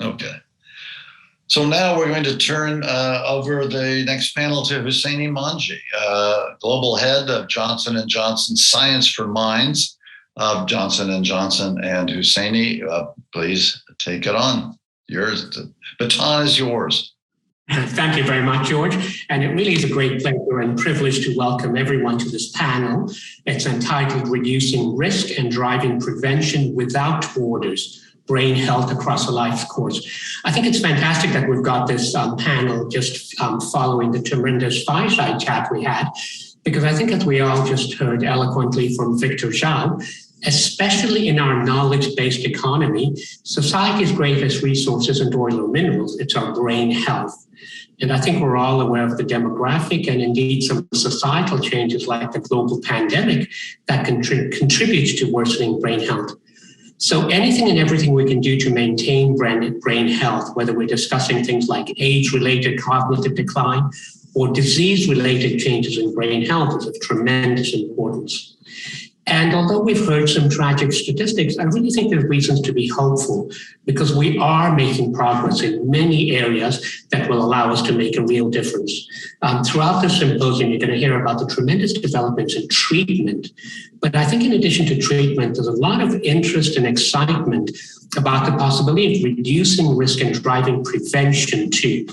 Okay. So now we're going to turn over the next panel to Husseini Manji, Global Head of Johnson & Johnson Science for Minds of Johnson & Johnson. And Husseini, please take it on. The baton is yours. Thank you very much, George. And it really is a great pleasure and privilege to welcome everyone to this panel. It's entitled Reducing Risk and Driving Prevention Without Borders, Brain Health Across a Life's Course. I think it's fantastic that we've got this panel just following the tremendous fireside chat we had, because I think as we all just heard eloquently from Victor Zhao, especially in our knowledge-based economy, society's greatest resource isn't oil or minerals, it's our brain health. And I think we're all aware of the demographic and indeed some societal changes like the global pandemic that contributes to worsening brain health. So anything and everything we can do to maintain brain health, whether we're discussing things like age-related cognitive decline or disease-related changes in brain health, is of tremendous importance. And although we've heard some tragic statistics, I really think there's reasons to be hopeful because we are making progress in many areas that will allow us to make a real difference. Throughout the symposium, you're going to hear about the tremendous developments in treatment. But I think in addition to treatment, there's a lot of interest and excitement about the possibility of reducing risk and driving prevention too.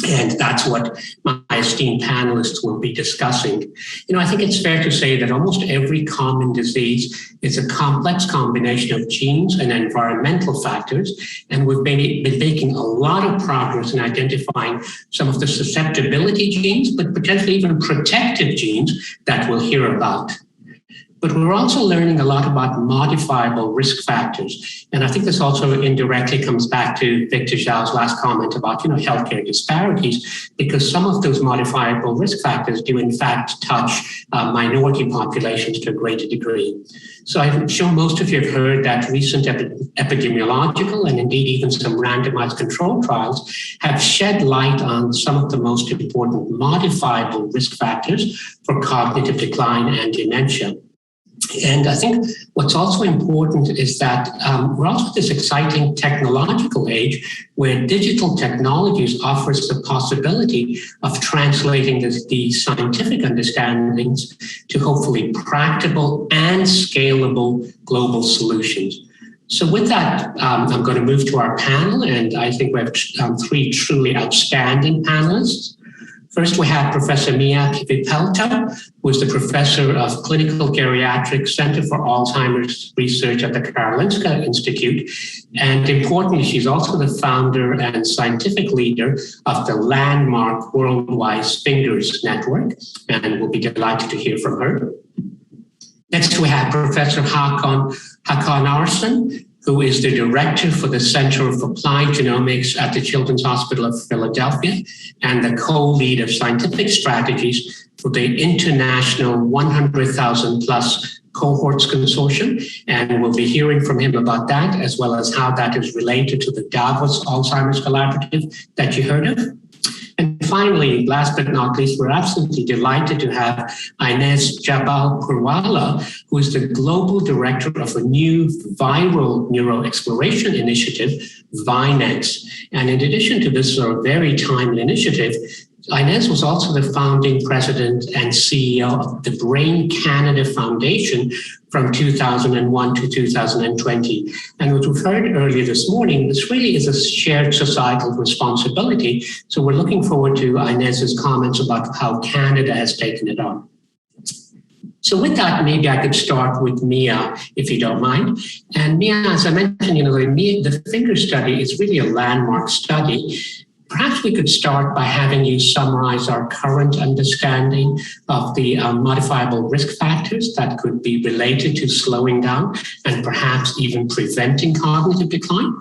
And that's what my esteemed panelists will be discussing. I think it's fair to say that almost every common disease is a complex combination of genes and environmental factors. And we've been making a lot of progress in identifying some of the susceptibility genes, but potentially even protective genes that we'll hear about. But we're also learning a lot about modifiable risk factors. And I think this also indirectly comes back to Victor Zhao's last comment about, healthcare disparities, because some of those modifiable risk factors do in fact touch minority populations to a greater degree. So I'm sure most of you have heard that recent epidemiological and indeed even some randomized control trials have shed light on some of the most important modifiable risk factors for cognitive decline and dementia. And I think what's also important is that we're also at this exciting technological age where digital technologies offers the possibility of translating the scientific understandings to hopefully practical and scalable global solutions. So with that, I'm going to move to our panel, and I think we have three truly outstanding panelists. First, we have Professor Mia Kivipelto, who is the Professor of Clinical Geriatrics, Center for Alzheimer's Research at the Karolinska Institute. And importantly, she's also the founder and scientific leader of the landmark Worldwide Fingers Network, and we'll be delighted to hear from her. Next, we have Professor Håkan Arsson, who is the director for the Center of Applied Genomics at the Children's Hospital of Philadelphia and the co-lead of scientific strategies for the international 100,000 plus cohorts consortium. And we'll be hearing from him about that, as well as how that is related to the Davos Alzheimer's Collaborative that you heard of. And finally, last but not least, we're absolutely delighted to have Inez Jabal Purwala, who is the global director of a new viral neuroexploration initiative, VIII. And in addition to this very timely initiative, Inez was also the founding president and CEO of the Brain Canada Foundation from 2001 to 2020. And what we've heard earlier this morning, this really is a shared societal responsibility. So we're looking forward to Inez's comments about how Canada has taken it on. So with that, maybe I could start with Mia, if you don't mind. And Mia, as I mentioned, the finger study is really a landmark study. Perhaps we could start by having you summarize our current understanding of the modifiable risk factors that could be related to slowing down and perhaps even preventing cognitive decline.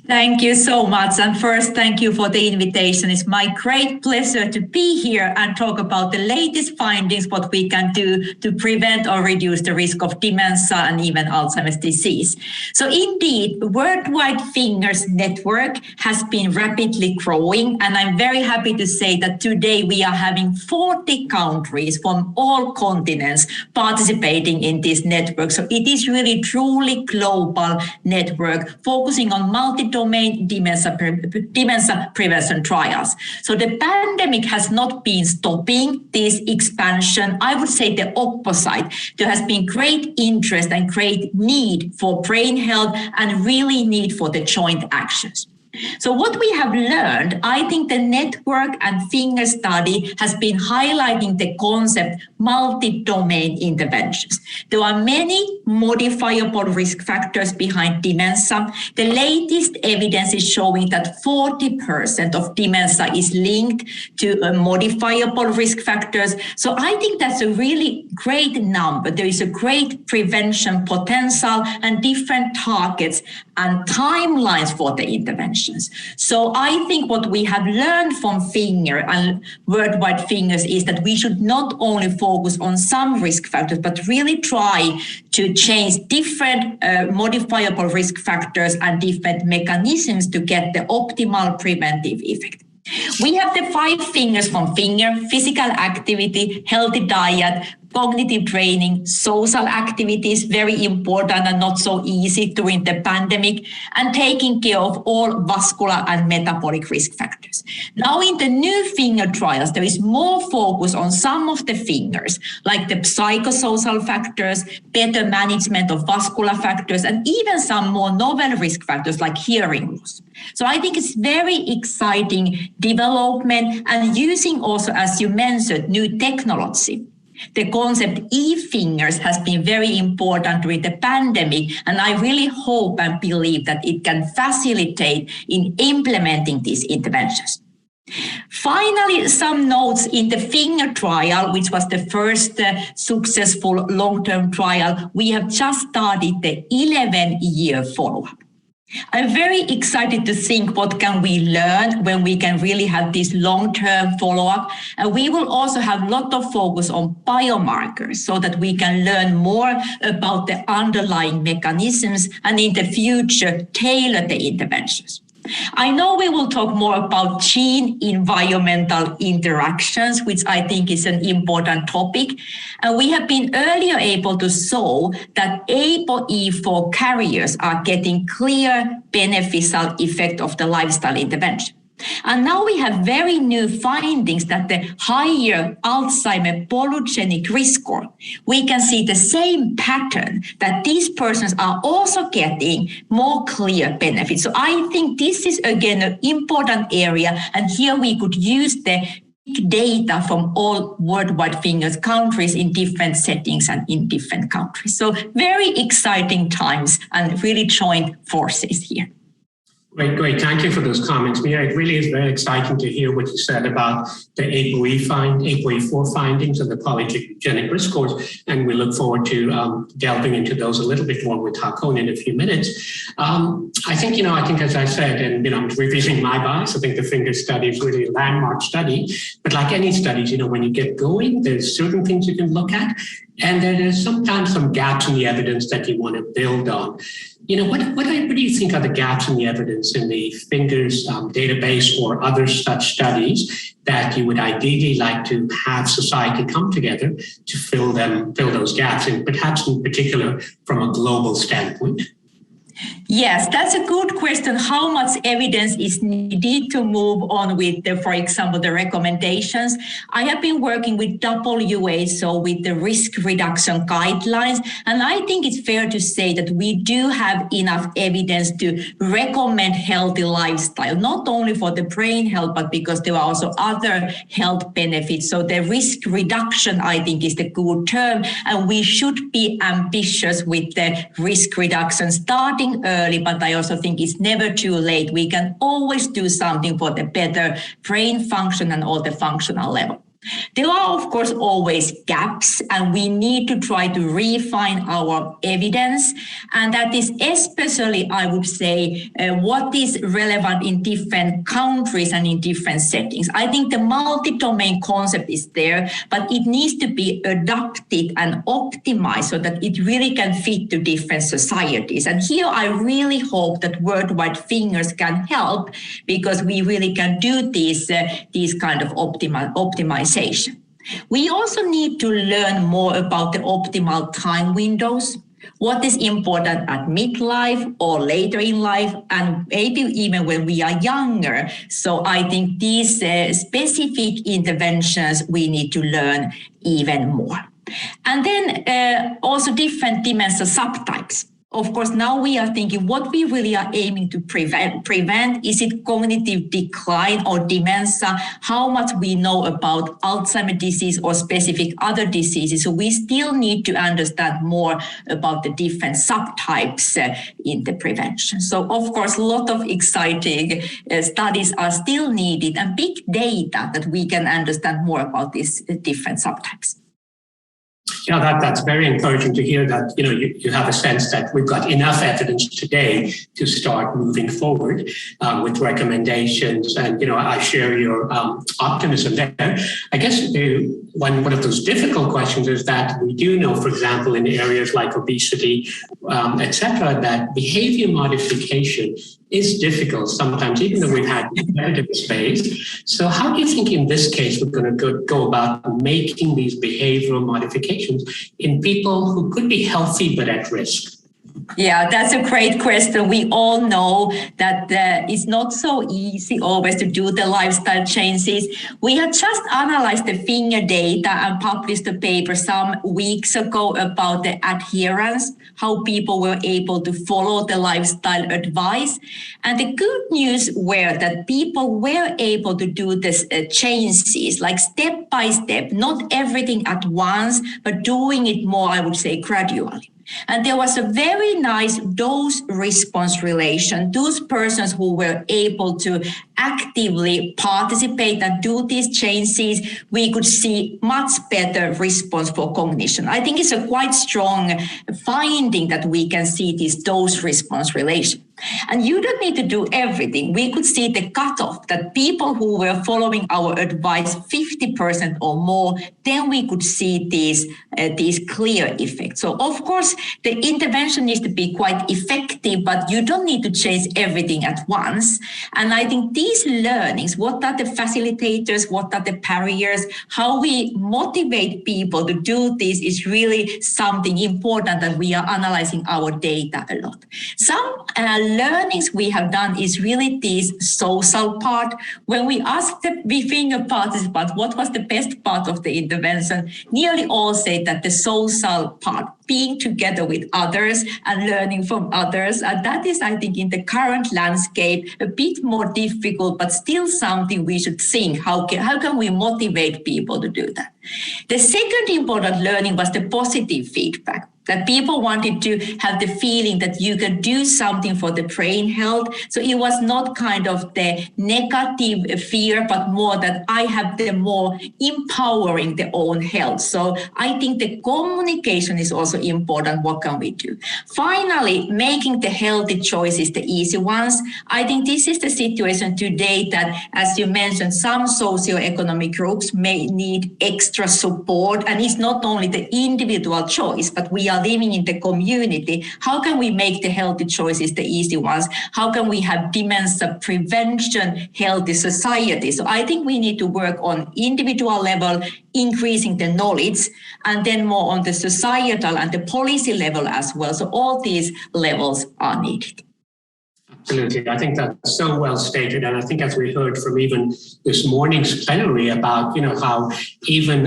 Thank you so much. And first, thank you for the invitation. It's my great pleasure to be here and talk about the latest findings, what we can do to prevent or reduce the risk of dementia and even Alzheimer's disease. So indeed, Worldwide Fingers Network has been rapidly growing. And I'm very happy to say that today we are having 40 countries from all continents participating in this network. So it is really truly global network focusing on multi multi-domain dementia prevention trials. So the pandemic has not been stopping this expansion. I would say the opposite. There has been great interest and great need for brain health and really need for the joint actions. So what we have learned, I think the network and finger study has been highlighting the concept multi-domain interventions. There are many modifiable risk factors behind dementia. The latest evidence is showing that 40% of dementia is linked to modifiable risk factors. So I think that's a really great number. There is a great prevention potential and different targets and timelines for the interventions. So I think what we have learned from Finger and worldwide fingers is that we should not only focus on some risk factors, but really try to change different modifiable risk factors and different mechanisms to get the optimal preventive effect. We have the 5 fingers from Finger: physical activity, healthy diet, cognitive training, social activities, very important and not so easy during the pandemic, and taking care of all vascular and metabolic risk factors. Now in the new Finger trials, there is more focus on some of the fingers, like the psychosocial factors, better management of vascular factors, and even some more novel risk factors like hearing loss. So I think it's very exciting development and using also, as you mentioned, new technology. The concept e-fingers has been very important during the pandemic, and I really hope and believe that it can facilitate in implementing these interventions. Finally, some notes in the Finger trial, which was the first successful long-term trial. We have just started the 11-year follow-up. I'm very excited to think what can we learn when we can really have this long-term follow-up. And we will also have a lot of focus on biomarkers so that we can learn more about the underlying mechanisms and in the future tailor the interventions. I know we will talk more about gene-environmental interactions, which I think is an important topic. And we have been earlier able to show that ApoE4 carriers are getting clear beneficial effect of the lifestyle intervention. And now we have very new findings that the higher Alzheimer polygenic risk score, we can see the same pattern that these persons are also getting more clear benefits. So I think this is again an important area, and here we could use the data from all worldwide fingers countries in different settings and in different countries. So very exciting times and really joint forces here. Great. Thank you for those comments, Mia. It really is very exciting to hear what you said about the ApoE4 findings and the polygenic risk scores, and we look forward to delving into those a little bit more with Haakon in a few minutes. I think as I said, and I'm reviewing my bias, I think the Finger study is really a landmark study. But like any studies, when you get going, there's certain things you can look at, and there's sometimes some gaps in the evidence that you want to build on. What do you think are the gaps in the evidence in the Fingers database or other such studies that you would ideally like to have society come together to fill those gaps, and perhaps in particular from a global standpoint? Yes, that's a good question. How much evidence is needed to move on with, for example, the recommendations? I have been working with WHO, with the risk reduction guidelines, and I think it's fair to say that we do have enough evidence to recommend healthy lifestyle, not only for the brain health, but because there are also other health benefits. So the risk reduction, I think, is the good term, and we should be ambitious with the risk reduction starting early, but I also think it's never too late. We can always do something for the better brain function and all the functional level. There are, of course, always gaps, and we need to try to refine our evidence. And that is especially, I would say, what is relevant in different countries and in different settings. I think the multi-domain concept is there, but it needs to be adapted and optimized so that it really can fit to different societies. And here I really hope that worldwide fingers can help, because we really can do these kind of optimization. We also need to learn more about the optimal time windows. What is important at midlife or later in life, and maybe even when we are younger. So I think these specific interventions we need to learn even more. And then also different dementia subtypes. Of course, now we are thinking what we really are aiming to prevent. Is it cognitive decline or dementia? How much we know about Alzheimer's disease or specific other diseases? So we still need to understand more about the different subtypes in the prevention. So of course, a lot of exciting studies are still needed and big data that we can understand more about these different subtypes. Yeah, that's very encouraging to hear that, you have a sense that we've got enough evidence today to start moving forward with recommendations. And, I share your optimism there. I guess one of those difficult questions is that we do know, for example, in areas like obesity, et cetera, that behavior modification is difficult sometimes, even though we've had competitive space. So how do you think in this case we're going to go about making these behavioral modifications in people who could be healthy but at risk? Yeah, that's a great question. We all know that it's not so easy always to do the lifestyle changes. We had just analyzed the finger data and published a paper some weeks ago about the adherence, how people were able to follow the lifestyle advice. And the good news were that people were able to do this changes, like step by step, not everything at once, but doing it more, I would say, gradually. And there was a very nice dose-response relation. Those persons who were able to actively participate and do these changes, we could see much better response for cognition. I think it's a quite strong finding that we can see this dose-response relation. And you don't need to do everything. We could see the cutoff that people who were following our advice 50% or more, then we could see these clear effects. So of course, the intervention needs to be quite effective, but you don't need to change everything at once. And I think these learnings, what are the facilitators, what are the barriers, how we motivate people to do this is really something important that we are analyzing our data a lot. Some learnings we have done is really this social part. When we asked the finger participants what was the best part of the intervention, nearly all said that the social part, being together with others and learning from others. And that is, I think, in the current landscape, a bit more difficult, but still something we should think. How can we motivate people to do that? The second important learning was the positive feedback, that people wanted to have the feeling that you can do something for the brain health. So it was not kind of the negative fear, but more that I have the more empowering the own health. So I think the communication is also important. What can we do? Finally, making the healthy choices the easy ones. I think this is the situation today that, as you mentioned, some socioeconomic groups may need extra support. And it's not only the individual choice, but we are living in the community. How can we make the healthy choices the easy ones? How can we have dementia prevention healthy society? So I think we need to work on individual level, increasing the knowledge, and then more on the societal and the policy level as well. So all these levels are needed. Absolutely. I think that's so well stated. And I think as we heard from even this morning's plenary about, how even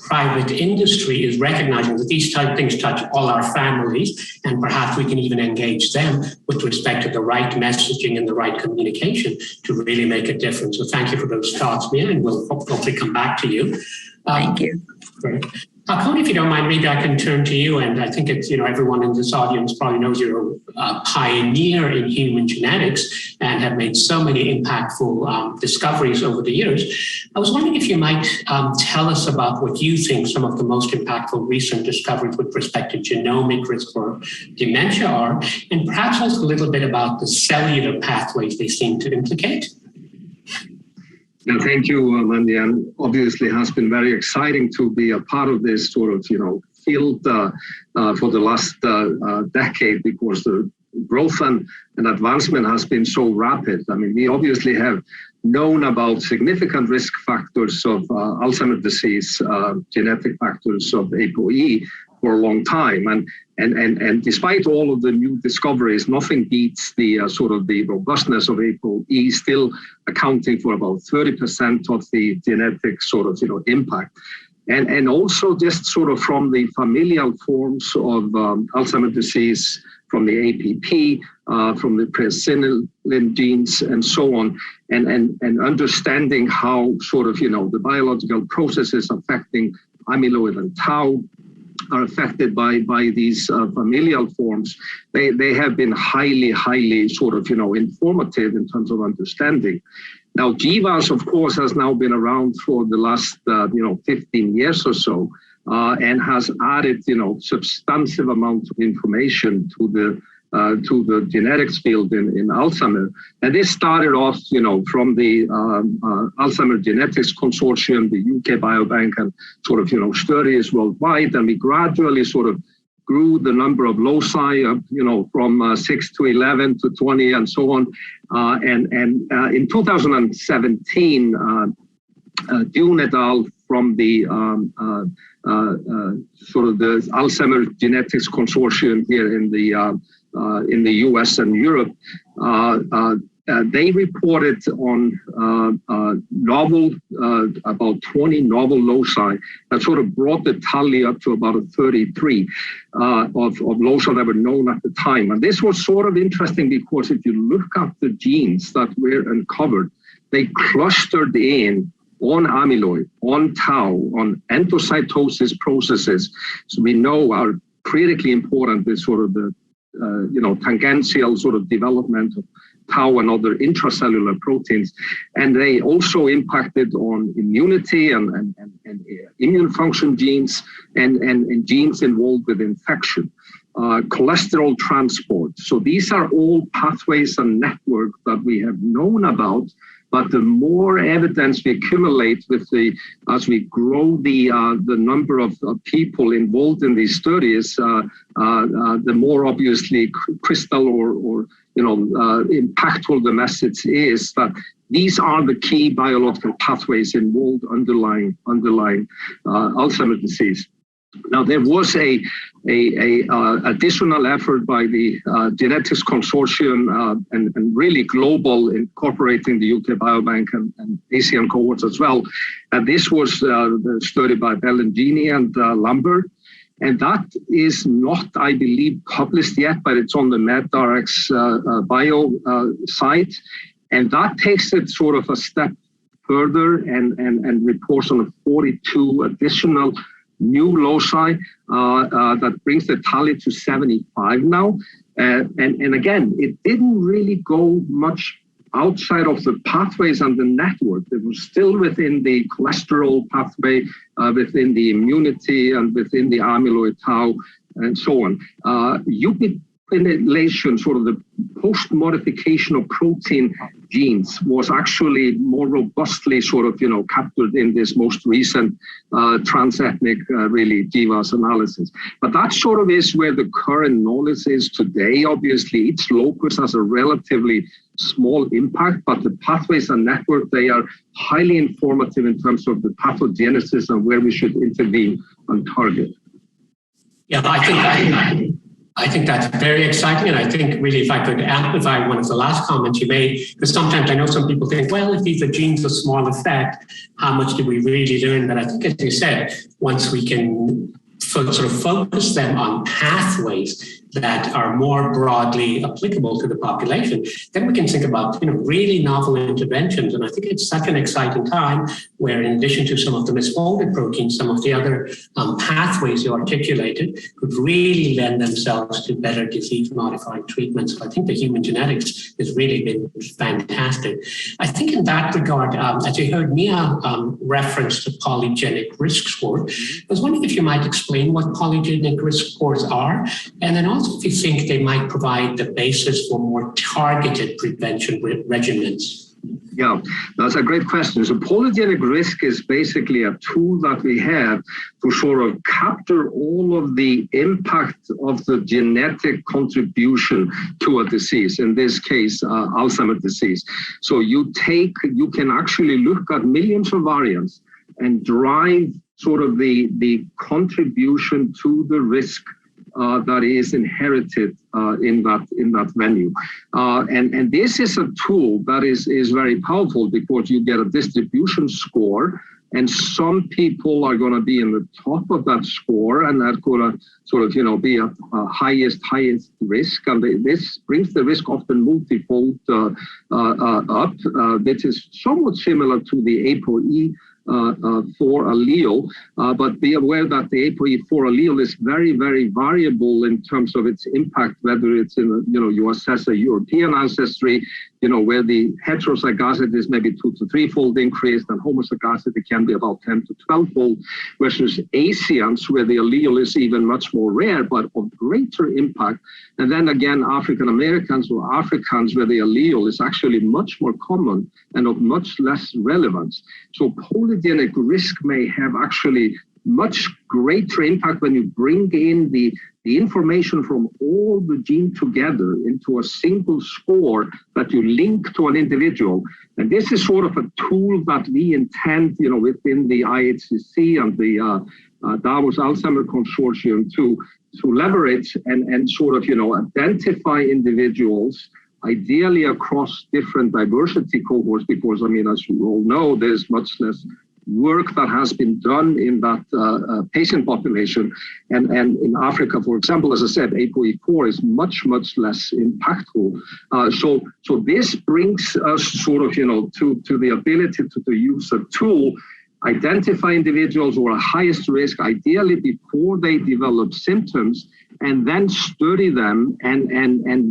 private industry is recognizing that these type of things touch all our families, and perhaps we can even engage them with respect to the right messaging and the right communication to really make a difference. So thank you for those thoughts, Mia, and we'll hopefully come back to you. Thank you. Great. Connie, if you don't mind, maybe I can turn to you. And I think it's, everyone in this audience probably knows you're a pioneer in human genetics and have made so many impactful discoveries over the years. I was wondering if you might tell us about what you think some of the most impactful recent discoveries with respect to genomic risk for dementia are, and perhaps also a little bit about the cellular pathways they seem to implicate. Yeah, thank you, Mandy. And obviously it has been very exciting to be a part of this sort of, field for the last decade, because the growth and advancement has been so rapid. I mean, we obviously have known about significant risk factors of Alzheimer's disease, genetic factors of ApoE for a long time. And despite all of the new discoveries, nothing beats the sort of the robustness of ApoE, still accounting for about 30% of the genetic sort of impact. And also just sort of from the familial forms of Alzheimer's disease, from the APP, from the presenilin genes, and so on, and understanding how sort of the biological processes affecting amyloid and tau are affected by these familial forms. They have been highly sort of informative in terms of understanding. Now, GWAS, of course, has now been around for the last 15 years or so, and has added substantive amounts of information to the genetics field in Alzheimer's. And this started off from the Alzheimer's Genetics Consortium, the UK Biobank, and sort of studies worldwide, and we gradually sort of grew the number of loci, from 6 to 11 to 20 and so on. And in 2017, Dune et al. From the sort of the Alzheimer's Genetics Consortium here in the US and Europe, they reported on about 20 novel loci that sort of brought the tally up to about 33 of loci that were known at the time. And this was sort of interesting because if you look at the genes that were uncovered, they clustered in on amyloid, on tau, on endocytosis processes. So we know are critically important, this sort of the tangential sort of development of tau and other intracellular proteins. And they also impacted on immunity and immune function genes and genes involved with infection, cholesterol transport. So these are all pathways and networks that we have known about. But the more evidence we accumulate as we grow the number of people involved in these studies, the more obviously crystal or impactful the message is that these are the key biological pathways involved underlying Alzheimer's disease. Now, there was a additional effort by the Genetics Consortium and really global, incorporating the UK Biobank and ASEAN cohorts as well. And this was the study by Bellangini and Lambert. And that is not, I believe, published yet, but it's on the medRx bio site. And that takes it sort of a step further and reports on 42 additional new loci that brings the tally to 75 now. And again, it didn't really go much outside of the pathways and the network. It was still within the cholesterol pathway, within the immunity and within the amyloid tau and so on. Ubiquitination, sort of the post-modification of protein genes, was actually more robustly sort of, captured in this most recent transethnic, really, GWAS analysis. But that sort of is where the current knowledge is today. Obviously, each locus has a relatively small impact, but the pathways and network, they are highly informative in terms of the pathogenesis and where we should intervene and target. Yeah, I think that's very exciting. And I think really, if I could amplify one of the last comments you made, because sometimes I know some people think, well, if these are genes of small effect, how much do we really learn? But I think, as you said, once we can sort of focus them on pathways that are more broadly applicable to the population, then we can think about, really novel interventions. And I think it's such an exciting time where, in addition to some of the misfolded proteins, some of the other pathways you articulated could really lend themselves to better disease-modifying treatments. So I think the human genetics has really been fantastic. I think in that regard, as you heard Mia reference the polygenic risk score, I was wondering if you might explain what polygenic risk scores are, and then also if you think they might provide the basis for more targeted prevention regimens. Yeah, that's a great question. So polygenic risk is basically a tool that we have to sort of capture all of the impact of the genetic contribution to a disease, in this case, Alzheimer's disease. So you can actually look at millions of variants and drive sort of the contribution to the risk that is inherited in that venue. And this is a tool that is very powerful because you get a distribution score, and some people are going to be in the top of that score, and that's going to sort of, be a highest risk. And this brings the risk often multifold up, which is somewhat similar to the ApoE4 allele, but be aware that the ApoE4 allele is very, very variable in terms of its impact, whether it's in, you assess a European ancestry, where the heterozygosity is maybe 2 to 3-fold increased, and homozygosity can be about 10 to 12-fold, versus Asians, where the allele is even much more rare, but of greater impact. And then again, African Americans or Africans, where the allele is actually much more common and of much less relevance. So polygenic risk may have actually much greater impact when you bring in the information from all the genes together into a single score that you link to an individual. And this is sort of a tool that we intend, within the IHCC and the Davos Alzheimer Consortium to leverage and sort of, identify individuals, ideally across different diversity cohorts, because, as you all know, there's much less work that has been done in that patient population. And in Africa, for example, as I said, ApoE4 is much, much less impactful. So this brings us sort of, to the ability to use a tool, identify individuals who are highest risk, ideally before they develop symptoms, and then study them. And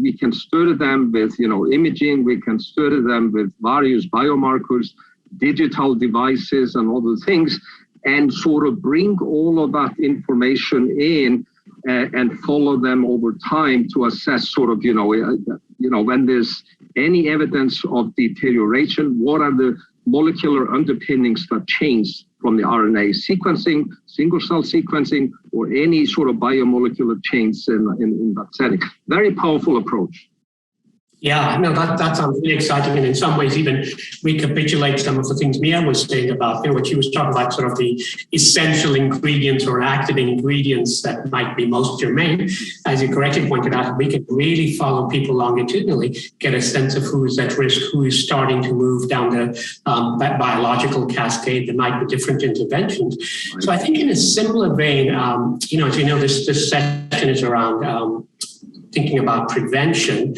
we can study them with, imaging, we can study them with various biomarkers, digital devices and other things, and sort of bring all of that information in and follow them over time to assess sort of, when there's any evidence of deterioration, what are the molecular underpinnings that change from the RNA sequencing, single cell sequencing, or any sort of biomolecular change in that setting. Very powerful approach. Yeah, no, that sounds really exciting, and in some ways even recapitulates some of the things Mia was saying about, what she was talking about, sort of the essential ingredients or active ingredients that might be most germane. As you correctly pointed out, we can really follow people longitudinally, get a sense of who is at risk, who is starting to move down that biological cascade. There might be different interventions. So I think in a similar vein, as you know, this session is around thinking about prevention.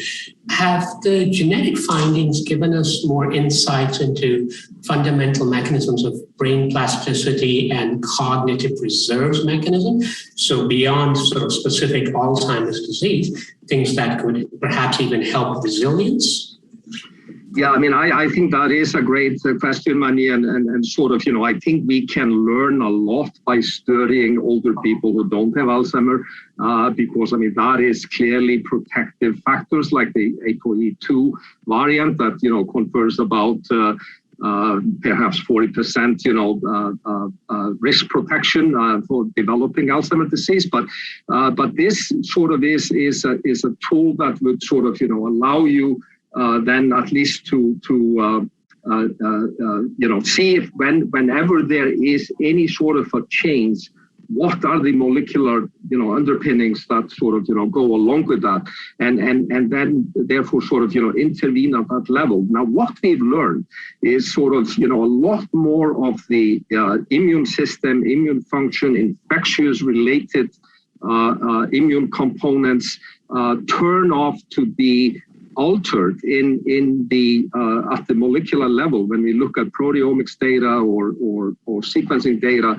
Have the genetic findings given us more insights into fundamental mechanisms of brain plasticity and cognitive reserves mechanism? So beyond sort of specific Alzheimer's disease, things that could perhaps even help resilience? Yeah, I think that is a great question, Mani, and sort of, I think we can learn a lot by studying older people who don't have Alzheimer, because, that is clearly protective factors like the ApoE2 variant that, confers about perhaps 40%, risk protection for developing Alzheimer's disease. But this sort of is a tool that would sort of, allow you then at least to see if whenever there is any sort of a change, what are the molecular, underpinnings that sort of, go along with that, and then therefore sort of, intervene at that level. Now, what we've learned is sort of, a lot more of the immune system, immune function, infectious related immune components turn off to be altered in the at the molecular level when we look at proteomics data or sequencing data,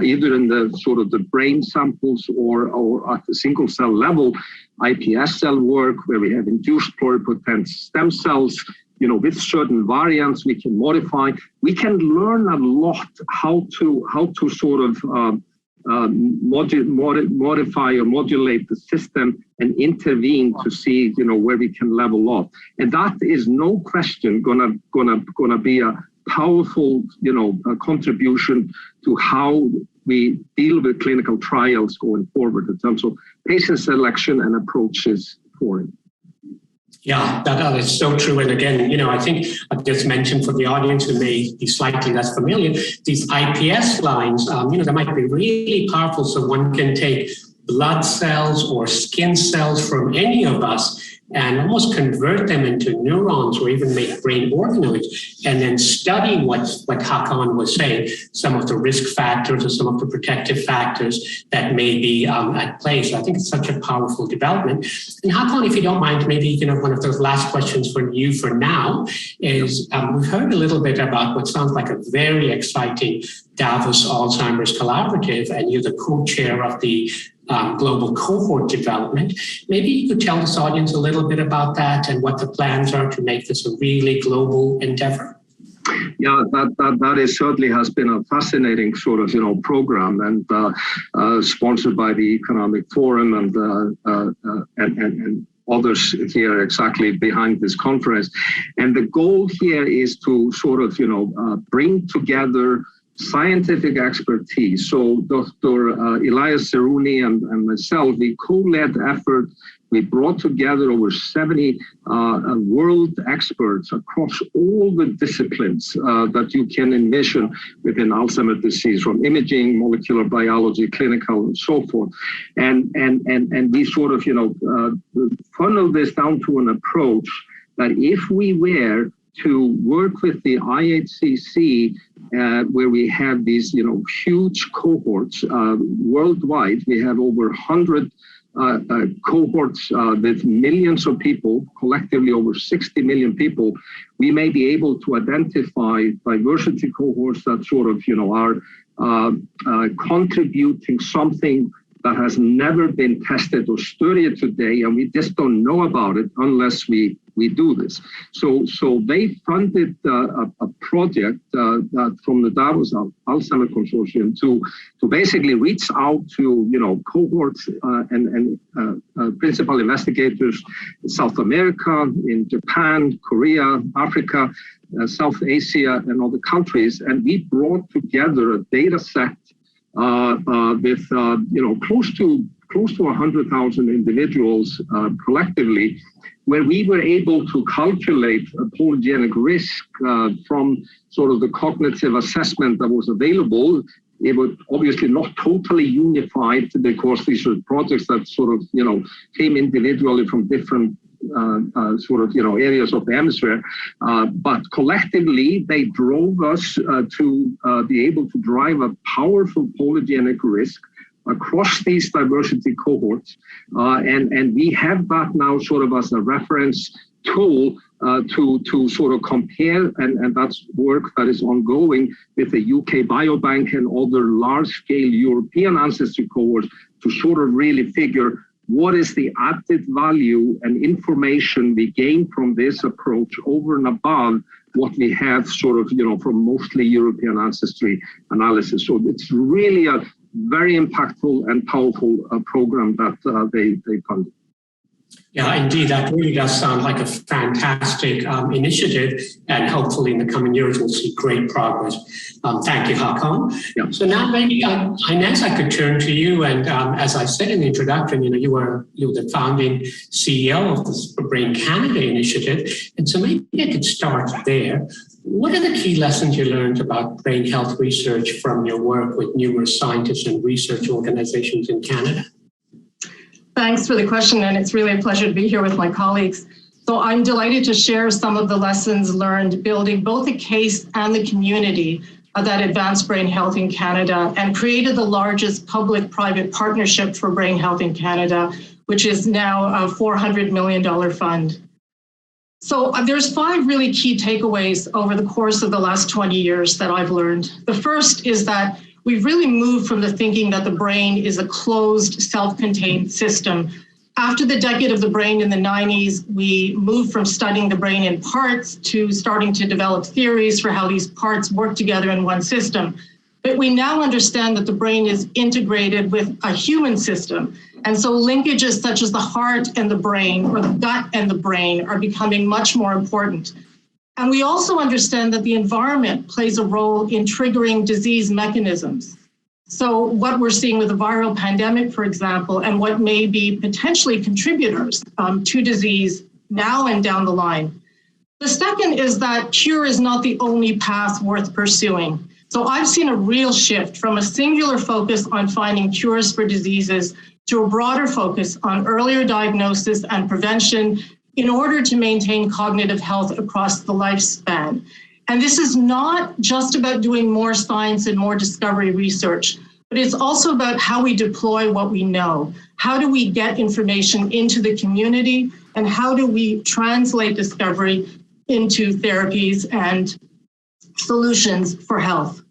either in the sort of the brain samples or at the single cell level, iPS cell work where we have induced pluripotent stem cells. With certain variants we can modify. We can learn a lot how to sort of modify or modulate the system and intervene to see, where we can level off. And that is no question gonna be a powerful, contribution to how we deal with clinical trials going forward in terms of patient selection and approaches for it. Yeah, that is so true. And again, I think I just mentioned for the audience who may be slightly less familiar, these IPS lines, they might be really powerful. So one can take blood cells or skin cells from any of us and almost convert them into neurons or even make brain organoids, and then study what Hakan was saying, some of the risk factors or some of the protective factors that may be at play. So I think it's such a powerful development. And Hakan, if you don't mind, maybe one of those last questions for you for now is we've heard a little bit about what sounds like a very exciting Davos Alzheimer's Collaborative, and you're the co-chair of the global cohort development. Maybe you could tell this audience a little bit about that and what the plans are to make this a really global endeavor. Yeah, that is certainly has been a fascinating sort of program, and sponsored by the Economic Forum and others here exactly behind this conference. And the goal here is to sort of bring together scientific expertise. So Dr. Elias Seruni and myself, we co-led effort. We brought together over 70 world experts across all the disciplines that you can envision within Alzheimer's disease, from imaging, molecular biology, clinical, and so forth. And we sort of funneled this down to an approach that if we were to work with the IHCC, where we have these, huge cohorts worldwide. We have over 100 cohorts with millions of people, collectively over 60 million people. We may be able to identify diversity cohorts that sort of, are contributing something that has never been tested or studied today, and we just don't know about it unless we do this. So they funded a project that from the Davos Alzheimer's Consortium to basically reach out to cohorts and principal investigators in South America, in Japan, Korea, Africa, South Asia, and other countries, and we brought together a data set with close to 100,000 individuals collectively, where we were able to calculate a polygenic risk from sort of the cognitive assessment that was available. It was obviously not totally unified because these are projects that sort of came individually from different areas of the hemisphere, but collectively they drove us to be able to drive a powerful polygenic risk across these diversity cohorts, and we have that now sort of as a reference tool to sort of compare, and that's work that is ongoing with the UK Biobank and other large-scale European ancestry cohorts to sort of really figure what is the added value and information we gain from this approach over and above what we have sort of, from mostly European ancestry analysis. So it's really a very impactful and powerful program that they funded. Yeah, indeed, that really does sound like a fantastic initiative, and hopefully in the coming years we'll see great progress. Thank you, Hakan. Yeah. So now maybe, Inez, I could turn to you, and as I said in the introduction, you were the founding CEO of the Brain Canada initiative, and so maybe I could start there. What are the key lessons you learned about brain health research from your work with numerous scientists and research organizations in Canada? Thanks for the question, and it's really a pleasure to be here with my colleagues. So I'm delighted to share some of the lessons learned building both the case and the community that advanced brain health in Canada and created the largest public-private partnership for brain health in Canada, which is now a $400 million fund. So there's 5 really key takeaways over the course of the last 20 years that I've learned. The first is that we've really moved from the thinking that the brain is a closed, self-contained system. After the decade of the brain in the 90s, we moved from studying the brain in parts to starting to develop theories for how these parts work together in one system. But we now understand that the brain is integrated with a human system. And so linkages such as the heart and the brain, or the gut and the brain, are becoming much more important. And we also understand that the environment plays a role in triggering disease mechanisms. So what we're seeing with the viral pandemic, for example, and what may be potentially contributors to disease now and down the line. The second is that cure is not the only path worth pursuing. So I've seen a real shift from a singular focus on finding cures for diseases to a broader focus on earlier diagnosis and prevention in order to maintain cognitive health across the lifespan. And this is not just about doing more science and more discovery research, but it's also about how we deploy what we know. How do we get information into the community, and how do we translate discovery into therapies and solutions for health?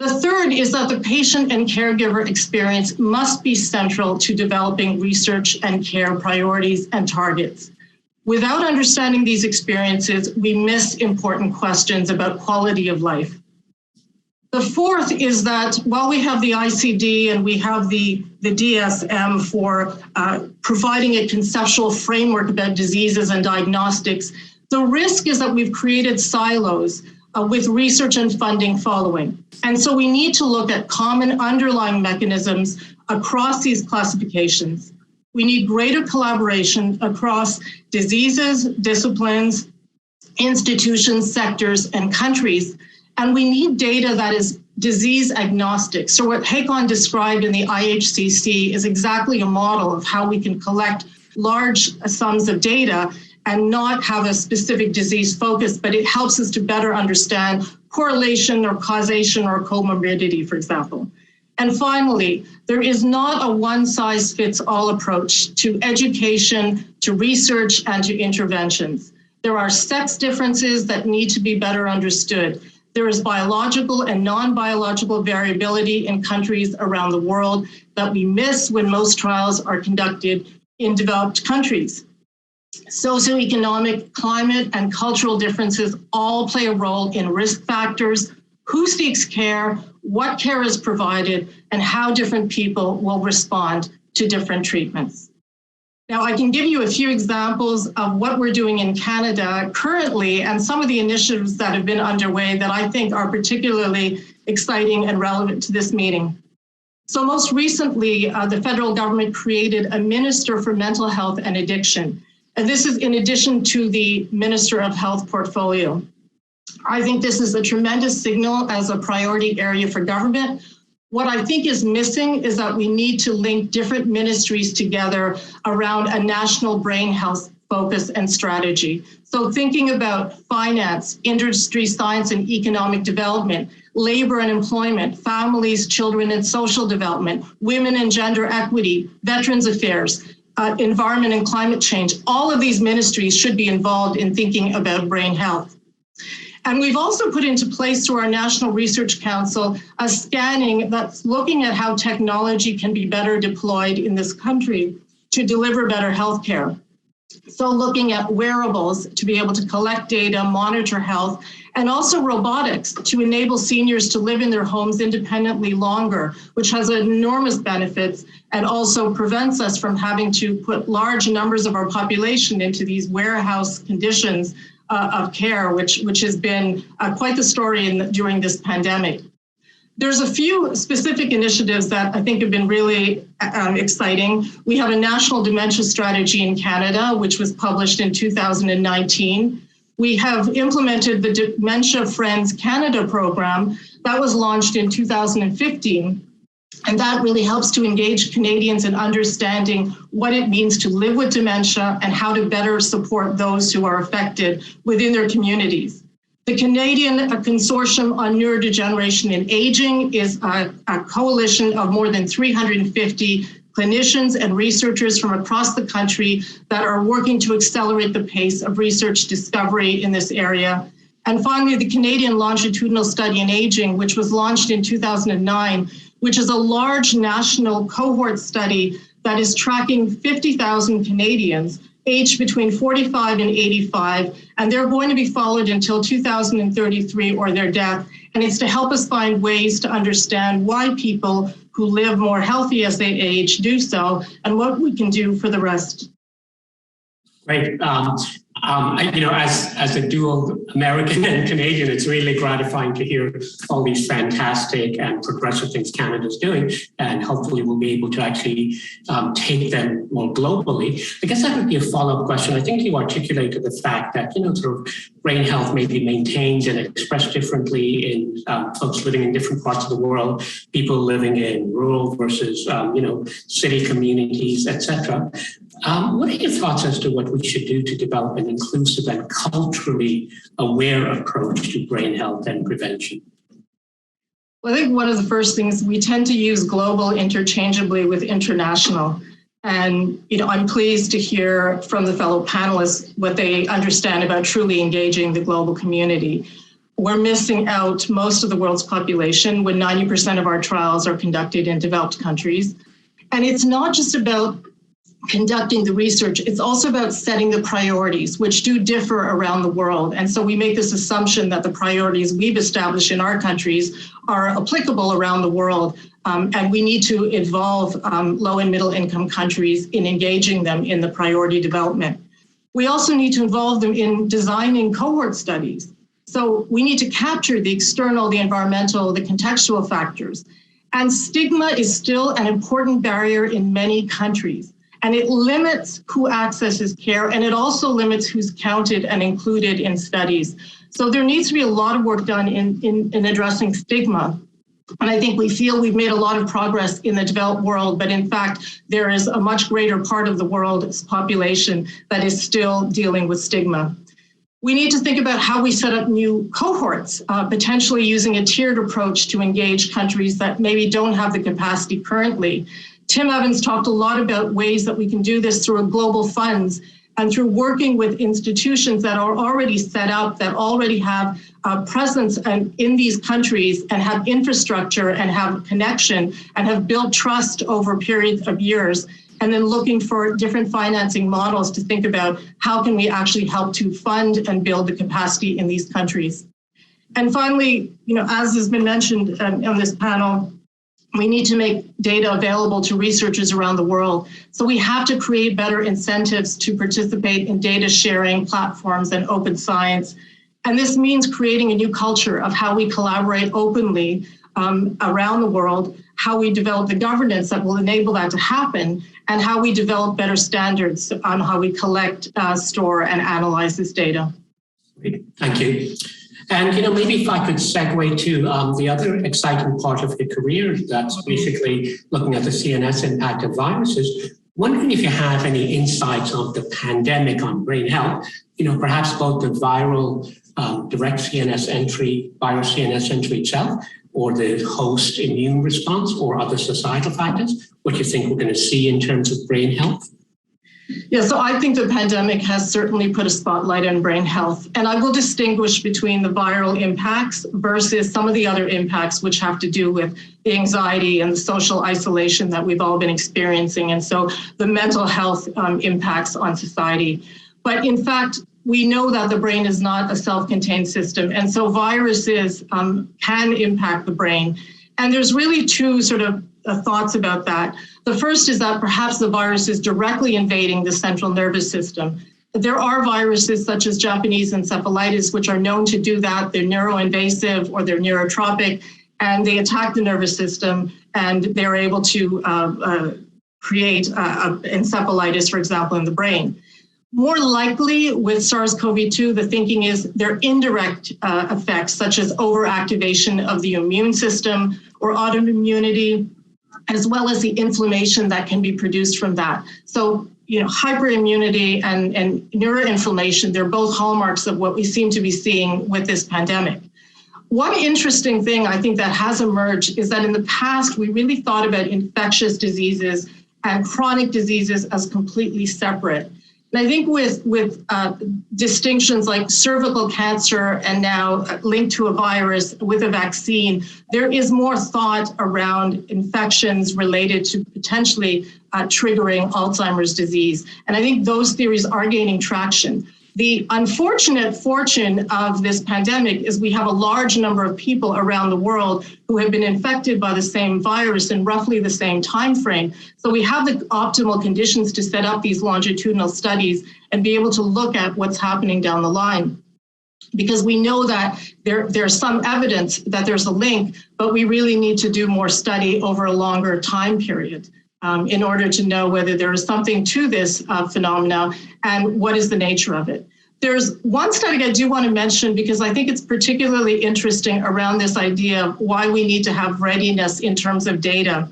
The third is that the patient and caregiver experience must be central to developing research and care priorities and targets. Without understanding these experiences, we miss important questions about quality of life. The fourth is that while we have the ICD and we have the DSM for providing a conceptual framework about diseases and diagnostics, the risk is that we've created silos with research and funding following. And so we need to look at common underlying mechanisms across these classifications. We need greater collaboration across diseases, disciplines, institutions, sectors, and countries. And we need data that is disease agnostic. So what Hakon described in the IHCC is exactly a model of how we can collect large sums of data and not have a specific disease focus, but it helps us to better understand correlation or causation or comorbidity, for example. And finally, there is not a one-size-fits-all approach to education, to research, and to interventions. There are sex differences that need to be better understood. There is biological and non-biological variability in countries around the world that we miss when most trials are conducted in developed countries. Socioeconomic, climate, and cultural differences all play a role in risk factors, who seeks care, what care is provided, and how different people will respond to different treatments. Now, I can give you a few examples of what we're doing in Canada currently and some of the initiatives that have been underway that I think are particularly exciting and relevant to this meeting. So most recently, the federal government created a Minister for Mental Health and Addiction. And this is in addition to the Minister of Health portfolio. I think this is a tremendous signal as a priority area for government. What I think is missing is that we need to link different ministries together around a national brain health focus and strategy. So thinking about finance, industry, science, and economic development, labor and employment, families, children, and social development, women and gender equity, veterans affairs, environment and climate change. All of these ministries should be involved in thinking about brain health. And we've also put into place through our National Research Council a scanning that's looking at how technology can be better deployed in this country to deliver better healthcare. So looking at wearables to be able to collect data, monitor health, and also robotics to enable seniors to live in their homes independently longer, which has enormous benefits and also prevents us from having to put large numbers of our population into these warehouse conditions of care, which has been quite the story during this pandemic. There's a few specific initiatives that I think have been really exciting. We have a national dementia strategy in Canada, which was published in 2019. We have implemented the Dementia Friends Canada program that was launched in 2015. And that really helps to engage Canadians in understanding what it means to live with dementia and how to better support those who are affected within their communities. The Canadian Consortium on Neurodegeneration and Aging is a coalition of more than 350 clinicians and researchers from across the country that are working to accelerate the pace of research discovery in this area. And finally, the Canadian Longitudinal Study in Aging, which was launched in 2009, which is a large national cohort study that is tracking 50,000 Canadians aged between 45 and 85, and they're going to be followed until 2033 or their death. And it's to help us find ways to understand why people who live more healthy as they age do so, and what we can do for the rest. Great. As a dual American and Canadian, it's really gratifying to hear all these fantastic and progressive things Canada's doing, and hopefully we'll be able to actually take them more globally. I guess that would be a follow-up question. I think you articulated the fact that, sort of brain health may be maintained and expressed differently in folks living in different parts of the world, people living in rural versus, city communities, etc. What are your thoughts as to what we should do to develop an inclusive and culturally aware approach to brain health and prevention? Well, I think one of the first things, we tend to use global interchangeably with international. And, I'm pleased to hear from the fellow panelists what they understand about truly engaging the global community. We're missing out most of the world's population when 90% of our trials are conducted in developed countries. And it's not just about conducting the research, it's also about setting the priorities, which do differ around the world. And so we make this assumption that the priorities we've established in our countries are applicable around the world. And we need to involve low and middle income countries in engaging them in the priority development. We also need to involve them in designing cohort studies. So we need to capture the external, the environmental, the contextual factors. And stigma is still an important barrier in many countries. And it limits who accesses care, and it also limits who's counted and included in studies. So there needs to be a lot of work done in addressing stigma. And I think we feel we've made a lot of progress in the developed world, but in fact, there is a much greater part of the world's population that is still dealing with stigma. We need to think about how we set up new cohorts, potentially using a tiered approach to engage countries that maybe don't have the capacity currently. Tim Evans talked a lot about ways that we can do this through global funds and through working with institutions that are already set up, that already have presence in these countries and have infrastructure and have connection and have built trust over periods of years, and then looking for different financing models to think about how can we actually help to fund and build the capacity in these countries. And finally, as has been mentioned on this panel, we need to make data available to researchers around the world. So we have to create better incentives to participate in data sharing platforms and open science. And this means creating a new culture of how we collaborate openly around the world, how we develop the governance that will enable that to happen, and how we develop better standards on how we collect, store, and analyze this data. Thank you. And, maybe if I could segue to the other exciting part of your career, that's basically looking at the CNS impact of viruses. Wondering if you have any insights of the pandemic on brain health, perhaps both the viral direct CNS entry, virus CNS entry itself, or the host immune response, or other societal factors, what you think we're going to see in terms of brain health? Yeah, so I think the pandemic has certainly put a spotlight on brain health. And I will distinguish between the viral impacts versus some of the other impacts which have to do with the anxiety and the social isolation that we've all been experiencing. And so the mental health impacts on society. But in fact, we know that the brain is not a self-contained system. And so viruses can impact the brain. And there's really two sort of thoughts about that. The first is that perhaps the virus is directly invading the central nervous system. There are viruses such as Japanese encephalitis, which are known to do that. They're neuroinvasive or they're neurotropic, and they attack the nervous system, and they're able to create encephalitis, for example, in the brain. More likely with SARS-CoV-2, the thinking is there are indirect effects, such as overactivation of the immune system or autoimmunity, as well as the inflammation that can be produced from that. So, hyperimmunity and neuroinflammation, they're both hallmarks of what we seem to be seeing with this pandemic. One interesting thing I think that has emerged is that in the past, we really thought about infectious diseases and chronic diseases as completely separate. And I think with distinctions like cervical cancer and now linked to a virus with a vaccine, there is more thought around infections related to potentially triggering Alzheimer's disease. And I think those theories are gaining traction. The unfortunate fortune of this pandemic is we have a large number of people around the world who have been infected by the same virus in roughly the same time frame. So we have the optimal conditions to set up these longitudinal studies and be able to look at what's happening down the line. Because we know that there's some evidence that there's a link, but we really need to do more study over a longer time period in order to know whether there is something to this phenomena and what is the nature of it. There's one study I do want to mention because I think it's particularly interesting around this idea of why we need to have readiness in terms of data.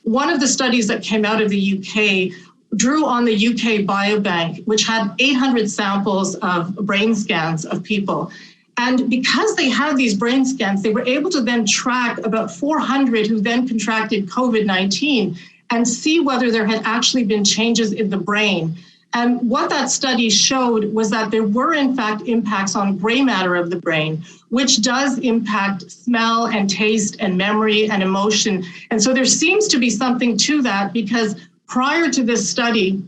One of the studies that came out of the UK drew on the UK Biobank, which had 800 samples of brain scans of people. And because they had these brain scans, they were able to then track about 400 who then contracted COVID-19 and see whether there had actually been changes in the brain. And what that study showed was that there were, in fact, impacts on gray matter of the brain, which does impact smell and taste and memory and emotion. And so there seems to be something to that because prior to this study,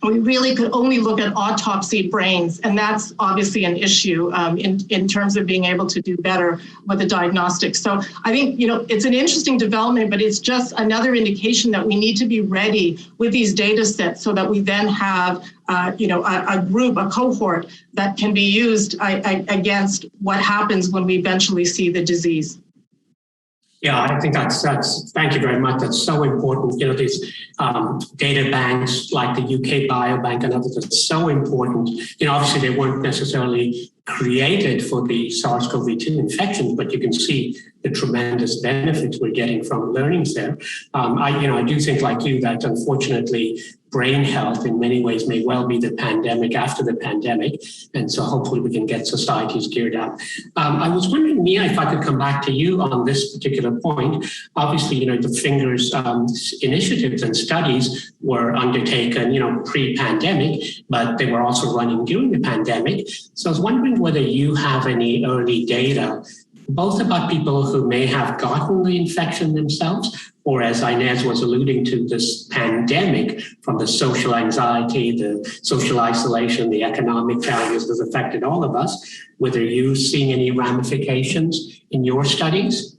we really could only look at autopsy brains, and that's obviously an issue in terms of being able to do better with the diagnostics. So I think, it's an interesting development, but it's just another indication that we need to be ready with these data sets so that we then have, a group, a cohort that can be used against what happens when we eventually see the disease. Yeah, I think that's thank you very much. That's so important. These data banks like the UK Biobank and others are so important. Obviously they weren't necessarily created for the SARS-CoV-2 infections, but you can see the tremendous benefits we're getting from learnings there. I do think like you that unfortunately brain health in many ways may well be the pandemic after the pandemic. And so hopefully we can get societies geared up. I was wondering, Mia, if I could come back to you on this particular point. Obviously, the Fingers initiatives and studies were undertaken, pre-pandemic, but they were also running during the pandemic. So I was wondering whether you have any early data, both about people who may have gotten the infection themselves, or as Inez was alluding to, this pandemic from the social anxiety, the social isolation, the economic challenges that's affected all of us, whether you're seeing any ramifications in your studies?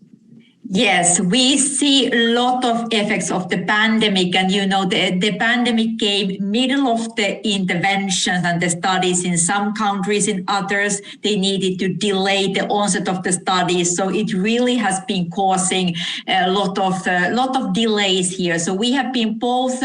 Yes, we see a lot of effects of the pandemic, and the pandemic came middle of the interventions and the studies in some countries. In others, they needed to delay the onset of the studies. So it really has been causing a lot of delays here. So we have been both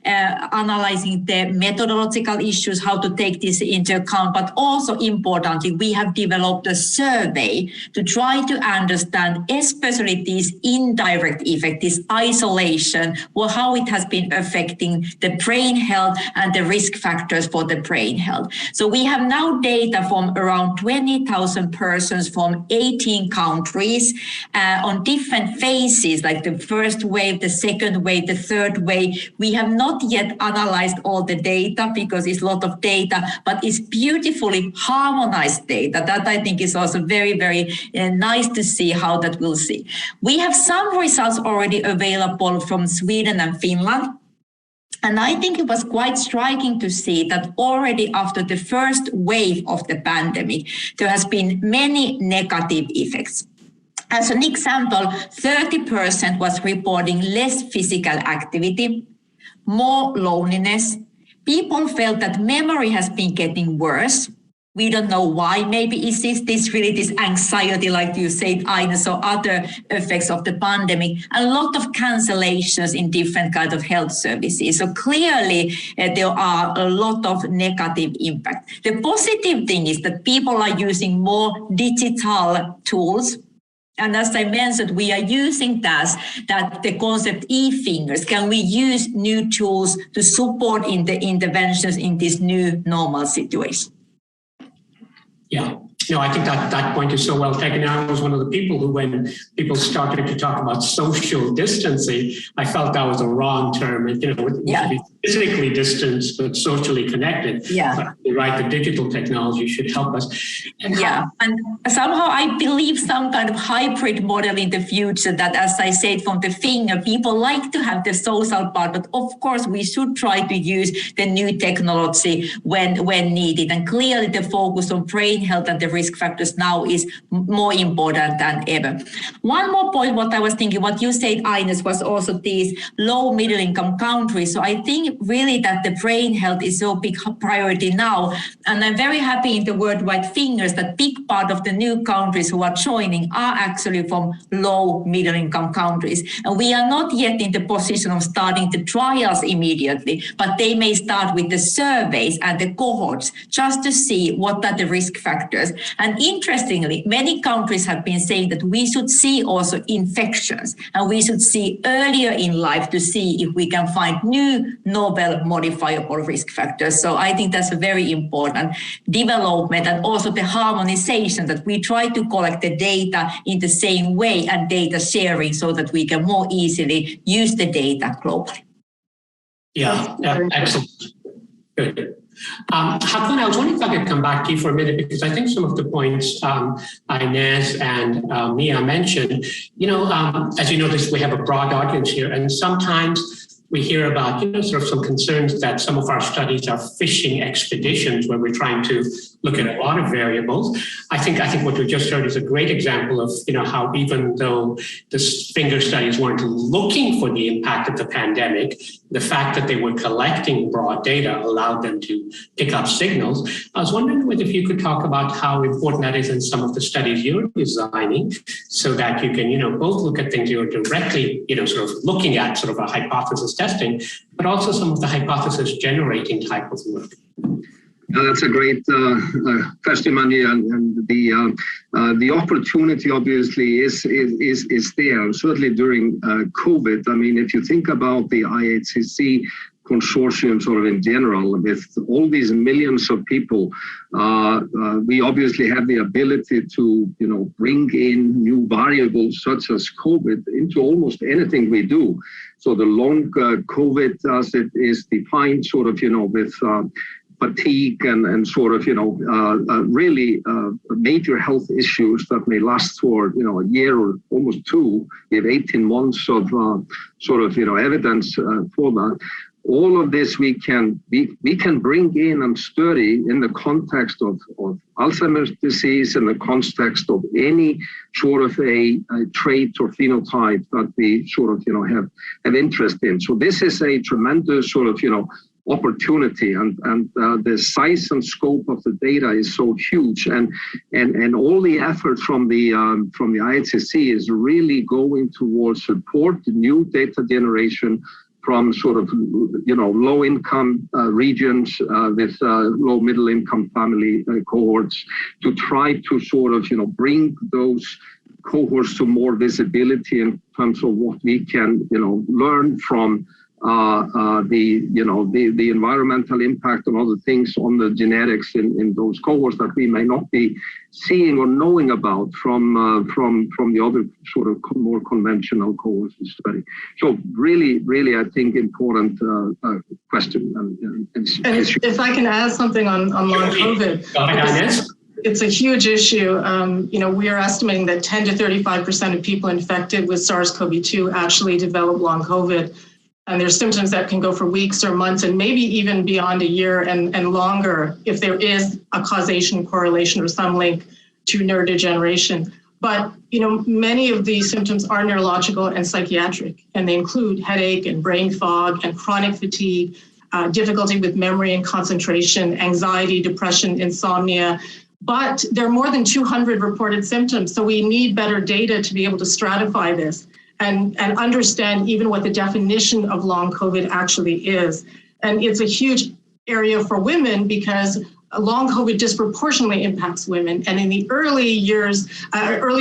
analyzing the methodological issues, how to take this into account, but also importantly, we have developed a survey to try to understand, especially this indirect effect, this isolation, or how it has been affecting the brain health and the risk factors for the brain health. So we have now data from around 20,000 persons from 18 countries on different phases, like the first wave, the second wave, the third wave. We have not yet analyzed all the data because it's a lot of data, but it's beautifully harmonized data. That I think is also very, very nice to see how that we'll see. We have some results already available from Sweden and Finland. And I think it was quite striking to see that already after the first wave of the pandemic, there has been many negative effects. As an example, 30% was reporting less physical activity, more loneliness. People felt that memory has been getting worse. We don't know why. Maybe is this really this anxiety, like you said, Ines, or other effects of the pandemic. A lot of cancellations in different kinds of health services. So clearly there are a lot of negative impact. The positive thing is that people are using more digital tools. And as I mentioned, we are using that the concept e-fingers. Can we use new tools to support in the interventions in this new normal situation? Yeah, I think that point is so well taken. I was one of the people who, when people started to talk about social distancing, I felt that was a wrong term. We should be physically distanced, but socially connected. Yeah. But you're right, the digital technology should help us. And somehow I believe some kind of hybrid model in the future that, as I said, from the finger, people like to have the social part, but of course we should try to use the new technology when needed. And clearly the focus on brain health and the risk factors now is more important than ever. One more point, what I was thinking, what you said, Ines, was also these low middle income countries. So I think really that the brain health is so big priority now. And I'm very happy in the worldwide figures that big part of the new countries who are joining are actually from low middle income countries. And we are not yet in the position of starting the trials immediately, but they may start with the surveys and the cohorts just to see what are the risk factors. And interestingly, many countries have been saying that we should see also infections and we should see earlier in life to see if we can find new novel modifiable risk factors. So I think that's a very important development, and also the harmonization that we try to collect the data in the same way and data sharing so that we can more easily use the data globally. Yeah, excellent. Good. Hakun, I was wondering if I could come back to you for a minute, because I think some of the points Inez and Mia mentioned, as you notice, we have a broad audience here, and sometimes we hear about, sort of some concerns that some of our studies are fishing expeditions where we're trying to look at a lot of variables. I think what we just heard is a great example of, how even though the finger studies weren't looking for the impact of the pandemic, the fact that they were collecting broad data allowed them to pick up signals. I was wondering whether if you could talk about how important that is in some of the studies you're designing, so that you can, both look at things you're directly, sort of looking at, sort of a hypothesis testing, but also some of the hypothesis generating type of work. That's a great question, Mani, and the opportunity obviously is there. Certainly during COVID. I mean, if you think about the IHCC consortium sort of in general, with all these millions of people, we obviously have the ability to, bring in new variables such as COVID into almost anything we do. So the long COVID, as it is defined, sort of, with fatigue and sort of, really major health issues that may last for, a year or almost two. We have 18 months of sort of, evidence for that. All of this we can bring in and study in the context of Alzheimer's disease, in the context of any sort of a trait or phenotype that we sort of, have interest in. So this is a tremendous sort of, opportunity, and the size and scope of the data is so huge, and all the effort from the IHCC is really going towards support new data generation from sort of, low income regions with low middle income family cohorts, to try to sort of, bring those cohorts to more visibility in terms of what we can, learn from the environmental impact and other things on the genetics in those cohorts that we may not be seeing or knowing about from the other sort of more conventional cohorts we study. So really, I think important question. And if I can add something on long COVID. It's a huge issue. We are estimating that 10 to 35% of people infected with SARS-CoV-2 actually develop long COVID. And there's symptoms that can go for weeks or months, and maybe even beyond a year and longer if there is a causation, correlation, or some link to neurodegeneration. But, many of these symptoms are neurological and psychiatric, and they include headache and brain fog and chronic fatigue, difficulty with memory and concentration, anxiety, depression, insomnia. But there are more than 200 reported symptoms, so we need better data to be able to stratify this and understand even what the definition of long COVID actually is. And it's a huge area for women because long COVID disproportionately impacts women. And in the early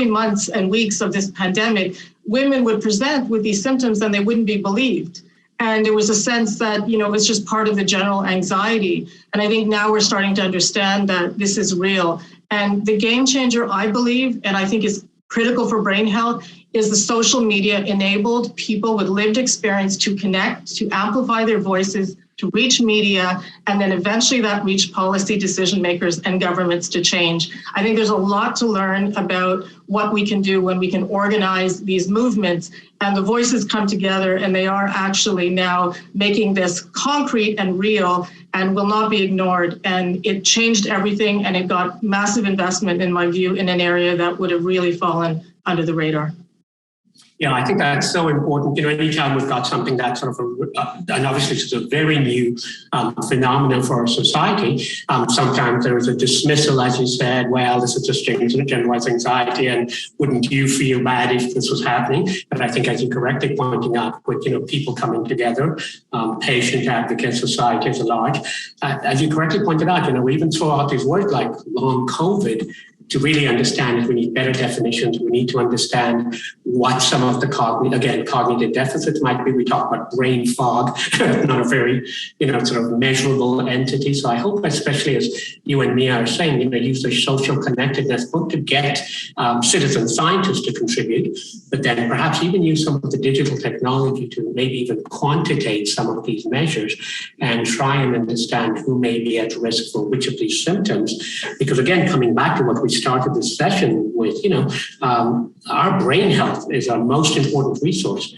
months and weeks of this pandemic, women would present with these symptoms and they wouldn't be believed. And there was a sense that, it was just part of the general anxiety. And I think now we're starting to understand that this is real. And the game changer, I believe, and I think is critical for brain health, is the social media enabled people with lived experience to connect, to amplify their voices, to reach media, and then eventually that reach policy decision makers and governments to change. I think there's a lot to learn about what we can do when we can organize these movements, and the voices come together, and they are actually now making this concrete and real and will not be ignored. And it changed everything, and it got massive investment, in my view, in an area that would have really fallen under the radar. Yeah, I think that's so important. Anytime we've got something that's sort of and obviously it's a very new phenomenon for our society, sometimes there is a dismissal, as you said, well, this is just generalized anxiety, and wouldn't you feel bad if this was happening? But I think, as you correctly pointing out, with people coming together, patient advocates, society as a large, as you correctly pointed out, we even throw out these words like long COVID. To really understand it, we need better definitions. We need to understand what some of the cognitive deficits might be. We talk about brain fog, not a very, sort of measurable entity. So I hope, especially as you and Mia are saying, use the social connectedness both to get citizen scientists to contribute, but then perhaps even use some of the digital technology to maybe even quantitate some of these measures and try and understand who may be at risk for which of these symptoms. Because again, coming back to what we started this session with, our brain health is our most important resource.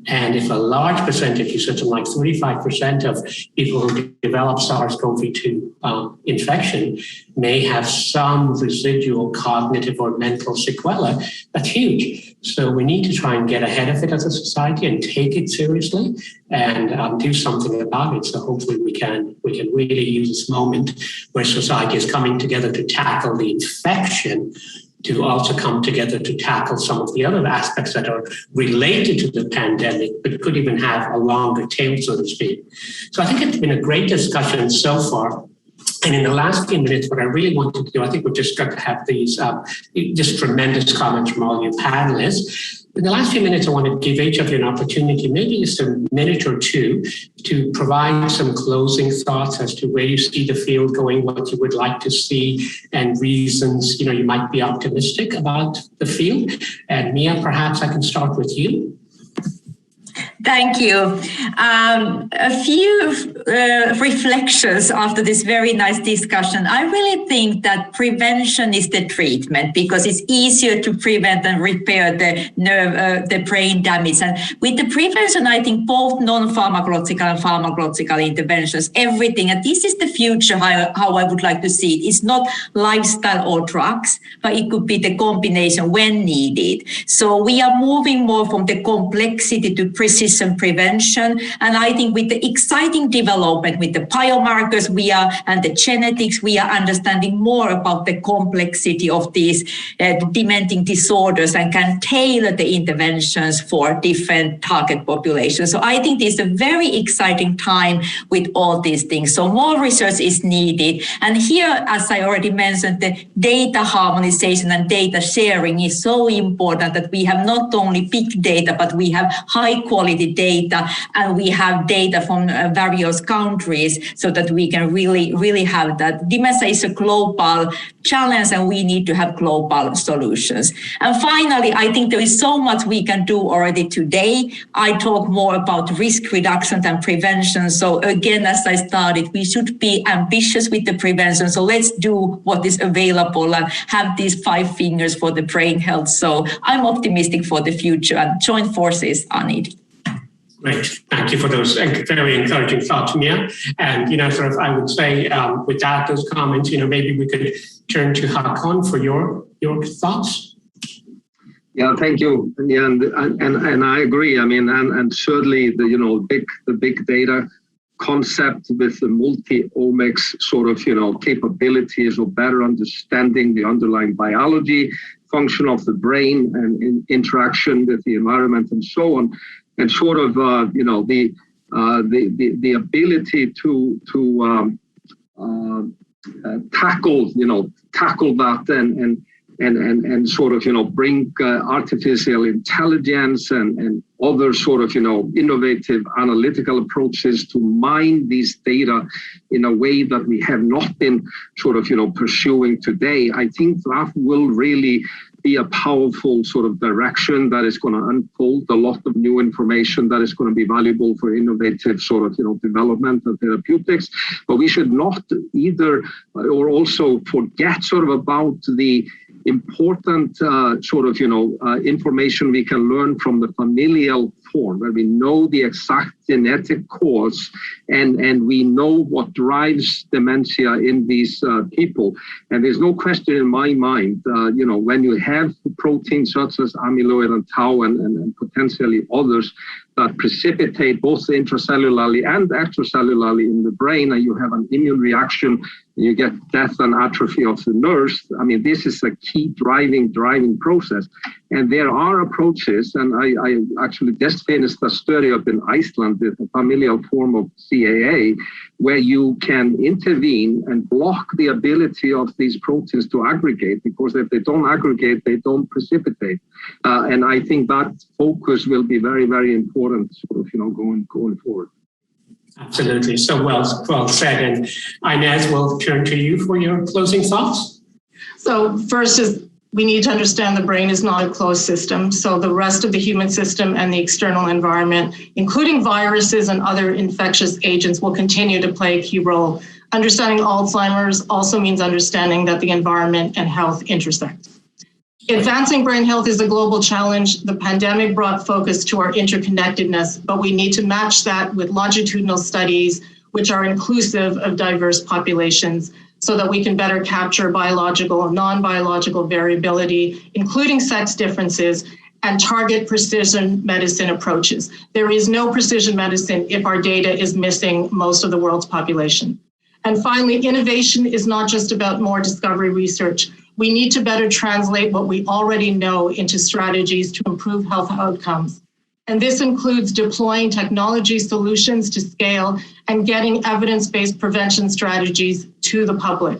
And if a large percentage, you said something like 35% of people who develop SARS-CoV-2 infection may have some residual cognitive or mental sequela, that's huge. So we need to try and get ahead of it as a society and take it seriously and do something about it. So hopefully we can really use this moment where society is coming together to tackle the infection, to also come together to tackle some of the other aspects that are related to the pandemic, but could even have a longer tail, so to speak. So I think it's been a great discussion so far. And in the last few minutes, what I really wanted to do, I think we're just going to have these just tremendous comments from all you panelists. In the last few minutes, I want to give each of you an opportunity, maybe just a minute or two, to provide some closing thoughts as to where you see the field going, what you would like to see, and reasons, you might be optimistic about the field. And Mia, perhaps I can start with you. Thank you. A few reflections after this very nice discussion. I really think that prevention is the treatment because it's easier to prevent and repair the brain damage. And with the prevention, I think both non-pharmacological and pharmacological interventions, everything. And this is the future, how I would like to see it. It's not lifestyle or drugs, but it could be the combination when needed. So we are moving more from the complexity to precision prevention. And I think with the exciting development with the biomarkers and the genetics, we are understanding more about the complexity of these dementing disorders and can tailor the interventions for different target populations. So I think this is a very exciting time with all these things. So more research is needed. And here, as I already mentioned, the data harmonization and data sharing is so important that we have not only big data, but we have high quality data, and we have data from various countries so that we can really have that. Dementia is a global challenge and we need to have global solutions. And finally, I think there is so much we can do already today. I talk more about risk reduction than prevention. So again, as I started, we should be ambitious with the prevention. So let's do what is available and have these 5 fingers for the brain health. So I'm optimistic for the future and joint forces are needed. Great. Thank you for those very encouraging thoughts, Mia. And, I would say with those comments, maybe we could turn to Haakon for your thoughts. Yeah, thank you. Yeah, and I agree. I mean, and certainly the big data concept with the multi-omics sort of, capabilities of better understanding the underlying biology, function of the brain and in interaction with the environment and so on. And sort of, the ability to tackle that and sort of, bring artificial intelligence and other sort of, innovative analytical approaches to mine these data in a way that we have not been sort of, pursuing today. I think that will really be a powerful sort of direction that is going to unfold a lot of new information that is going to be valuable for innovative sort of, development of therapeutics. But we should not either or also forget sort of about the important sort of, information we can learn from the familial form, where we know the exact genetic cause and we know what drives dementia in these people. And there's no question in my mind, when you have proteins such as amyloid and tau and potentially others that precipitate both intracellularly and extracellularly in the brain, and you have an immune reaction, you get death and atrophy of the nerves. I mean, this is a key driving process. And there are approaches, and I actually just finished a study up in Iceland with a familial form of CAA, where you can intervene and block the ability of these proteins to aggregate, because if they don't aggregate, they don't precipitate. And I think that focus will be very, very important sort of, going forward. Absolutely. So well said. And Inez, we'll turn to you for your closing thoughts. So first is we need to understand the brain is not a closed system. So the rest of the human system and the external environment, including viruses and other infectious agents, will continue to play a key role. Understanding Alzheimer's also means understanding that the environment and health intersect. Advancing brain health is a global challenge. The pandemic brought focus to our interconnectedness, but we need to match that with longitudinal studies, which are inclusive of diverse populations, so that we can better capture biological and non-biological variability, including sex differences, and target precision medicine approaches. There is no precision medicine if our data is missing most of the world's population. And finally, innovation is not just about more discovery research. We need to better translate what we already know into strategies to improve health outcomes. And this includes deploying technology solutions to scale and getting evidence-based prevention strategies to the public.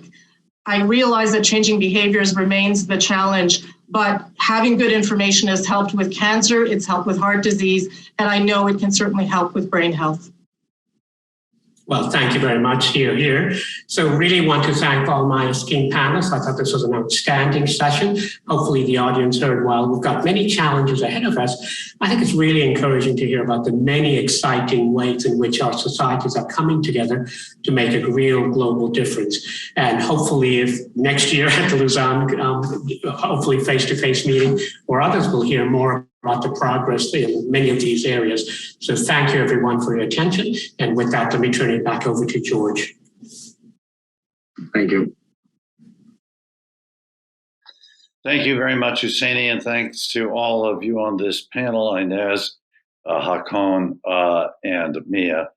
I realize that changing behaviors remains the challenge, but having good information has helped with cancer, it's helped with heart disease, and I know it can certainly help with brain health. Well, thank you very much. Here. So really want to thank all my esteemed panelists. I thought this was an outstanding session. Hopefully the audience heard well. We've got many challenges ahead of us. I think it's really encouraging to hear about the many exciting ways in which our societies are coming together to make a real global difference. And hopefully if next year at the Lausanne, hopefully face-to-face meeting, or others will hear more about the progress in many of these areas. So thank you everyone for your attention. And with that, let me turn it back over to George. Thank you. Thank you very much, Husseini, and thanks to all of you on this panel, Inez, Haakon, and Mia,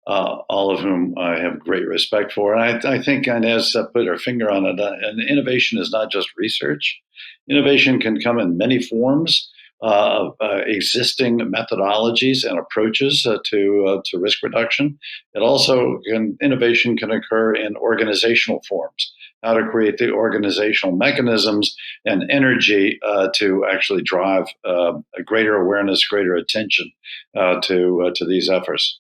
all of whom I have great respect for. And I think Inez put her finger on it, and innovation is not just research. Innovation can come in many forms. Existing methodologies and approaches to risk reduction. It also innovation can occur in organizational forms, how to create the organizational mechanisms and energy to actually drive a greater awareness, greater attention to these efforts.